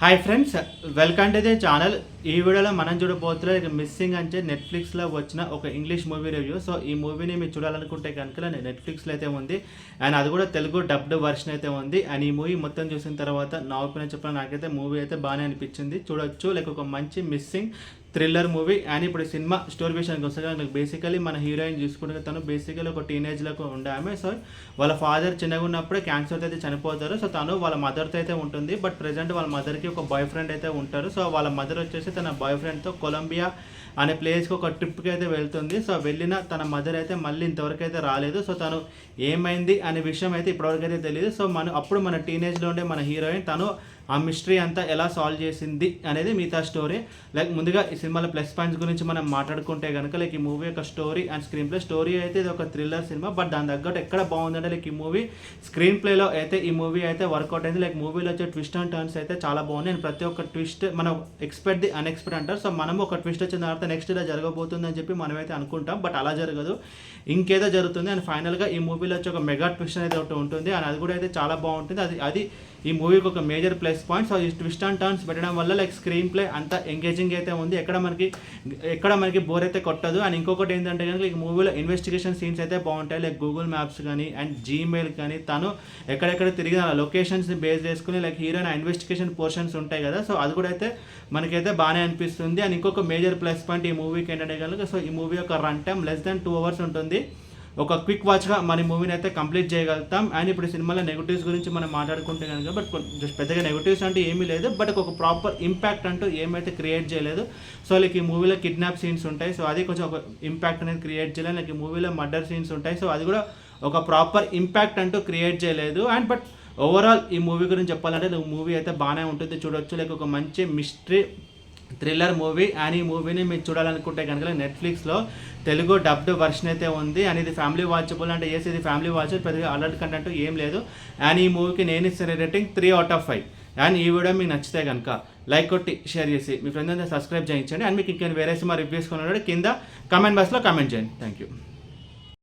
Hi friends, welcome to the channel. ఈ వీడియోలో మనం చూడబోతున్నా మిస్సింగ్ అంటే నెట్ఫ్లిక్స్లో వచ్చిన ఒక ఇంగ్లీష్ మూవీ రివ్యూ. సో ఈ మూవీని మీరు చూడాలనుకుంటే కనుక నెట్ఫ్లిక్స్లో అయితే ఉంది అండ్ అది కూడా తెలుగు డబ్డ్ వర్షన్ అయితే ఉంది. అండ్ ఈ మూవీ మొత్తం చూసిన తర్వాత నా ఒపీనియన్ చెప్పాలి, నాకైతే మూవీ అయితే బాగానే అనిపించింది, చూడొచ్చు. లైక్ ఒక మంచి మిస్సింగ్ థ్రిల్లర్ మూవీ. అండ్ ఇప్పుడు సినిమా స్టోరీ విషయానికి వస్తే బేసికలీ మన హీరోయిన్ చూసుకుంటే తను బేసికలీ ఒక టీనేజ్లకు ఉండే ఆమె. సో వాళ్ళ ఫాదర్ చిన్నగా ఉన్నప్పుడే క్యాన్సర్తో అయితే చనిపోతారు. సో తను వాళ్ళ మదర్తో అయితే ఉంటుంది. బట్ ప్రెజెంట్ వాళ్ళ మదర్కి ఒక బాయ్ ఫ్రెండ్ అయితే ఉంటారు. సో వాళ్ళ మదర్ వచ్చేసి తన బాయ్ ఫ్రెండ్తో కొలంబియా అనే ప్లేస్కి ఒక ట్రిప్కి అయితే వెళ్తుంది. సో వెళ్ళిన తన మదర్ అయితే మళ్ళీ ఇంతవరకు అయితే రాలేదు. సో తను ఏమైంది అనే విషయం అయితే ఇప్పటివరకు అయితే తెలియదు. సో అప్పుడు మన టీనేజ్లో ఉండే మన హీరోయిన్ తను ఆ మిస్టరీ అంతా ఎలా సాల్వ్ చేసింది అనేది మిగతా స్టోరీ. లైక్ ముందుగా ఈ సినిమాలో ప్లస్ పాయింట్స్ గురించి మనం మాట్లాడుకుంటే కనుక లైక్ ఈ మూవీ యొక్క story and screen play. Story అయితే ఇది ఒక థ్రిల్లర్ సినిమా, బట్ దాని తగ్గట్టు ఎక్కడ బాగుందంటే లైక్ ఈ మూవీ స్క్రీన్ ప్లేలో అయితే ఈ మూవీ అయితే వర్కౌట్ అయింది. లైక్ మూవీలో వచ్చే ట్విస్ట్ అండ్ టర్న్స్ అయితే చాలా బాగుంది. అండ్ ప్రతి ఒక్క ట్విస్ట్ మనం ఎక్స్పెక్ట్ ది అన్ఎక్స్పెక్ట్ అంటారు. సో మనం ఒక ట్విస్ట్ వచ్చిన తర్వాత నెక్స్ట్ ఇలా జరగబోతుంది అని చెప్పి మనమైతే అనుకుంటాం, బట్ అలా జరగదు, ఇంకేదో జరుగుతుంది. అండ్ ఫైనల్గా ఈ మూవీలో వచ్చి ఒక మెగా ట్విస్ట్ అనేది ఒకటి ఉంటుంది అండ్ అది కూడా అయితే చాలా బాగుంటుంది. అది ఈ మూవీకి ఒక మేజర్ ప్లస్ పాయింట్. సో ఈ ట్విస్ట్ అండ్ టర్న్స్ పెట్టడం వల్ల లైక్ స్క్రీన్ ప్లే అంతా ఎంగేజింగ్ అయితే ఉంది, ఎక్కడ మనకి బోర్ అయితే కొట్టదు. అండ్ ఇంకొకటి ఏంటంటే కనుక ఈ మూవీలో ఇన్వెస్టిగేషన్ సీన్స్ అయితే బాగుంటాయి. లైక్ గూగుల్ మ్యాప్స్ కానీ అండ్ జీమెయిల్ కానీ తను ఎక్కడెక్కడ తిరిగిన లొకేషన్స్ని బేస్ చేసుకుని లైక్ హీరోయిన్ ఇన్వెస్టిగేషన్ పోర్షన్స్ ఉంటాయి కదా. సో అది కూడా అయితే మనకైతే బాగానే అనిపిస్తుంది. అండ్ ఇంకొక మేజర్ ప్లస్ పాయింట్ ఈ మూవీకి ఏంటంటే కనుక సో ఈ మూవీ యొక్క run time less than 2 hours ఉంటుంది. ఒక క్విక్ వాచ్గా మన మూవీని అయితే కంప్లీట్ చేయగలుగుతాం. అండ్ ఇప్పుడు సినిమాలో నెగిటివ్స్ గురించి మనం మాట్లాడుకుంటే కనుక బట్ జస్ట్ పెద్దగా నెగిటివ్స్ అంటే ఏమీ లేదు, బట్ ఒక ప్రాపర్ ఇంపాక్ట్ అంటూ ఏమైతే క్రియేట్ చేయలేదు. సో లైక్ ఈ మూవీలో కిడ్నాప్ సీన్స్ ఉంటాయి, సో అది కొంచెం ఒక ఇంపాక్ట్ అనేది క్రియేట్ చేయలేదు. లైక్ ఈ మూవీలో మర్డర్ సీన్స్ ఉంటాయి, సో అది కూడా ఒక ప్రాపర్ ఇంపాక్ట్ అంటూ క్రియేట్ చేయలేదు. అండ్ బట్ ఓవరాల్ ఈ మూవీ గురించి చెప్పాలంటే మూవీ అయితే బాగానే ఉంటుంది, చూడొచ్చు. లైక్ ఒక మంచి మిస్టరీ థ్రిల్లర్ మూవీ. అండ్ ఈ మూవీని మీరు చూడాలనుకుంటే కనుక నెట్ఫ్లిక్స్లో తెలుగు డబ్డ్ వర్షన్ అయితే ఉంది. అండ్ ఇది ఫ్యామిలీ వాచబుల్ అంటే ఇది ఫ్యామిలీ వాచ్, పెద్దగా అలర్ట్ కంటెంట్ ఏం లేదు. అండ్ ఈ మూవీకి నేను ఇచ్చిన రేటింగ్ 3/5. అండ్ ఈ వీడియో మీకు నచ్చితే కనుక లైక్ కొట్టి షేర్ చేసి మీ ఫ్రెండ్స్ అంతా సబ్స్క్రైబ్ చేయించండి. అండ్ మీకు ఇంకా వేరే సినిమా రివ్యూస్ కొన్నాడు కింద కామెంట్ బాక్స్లో కామెంట్ చేయండి. Thank you.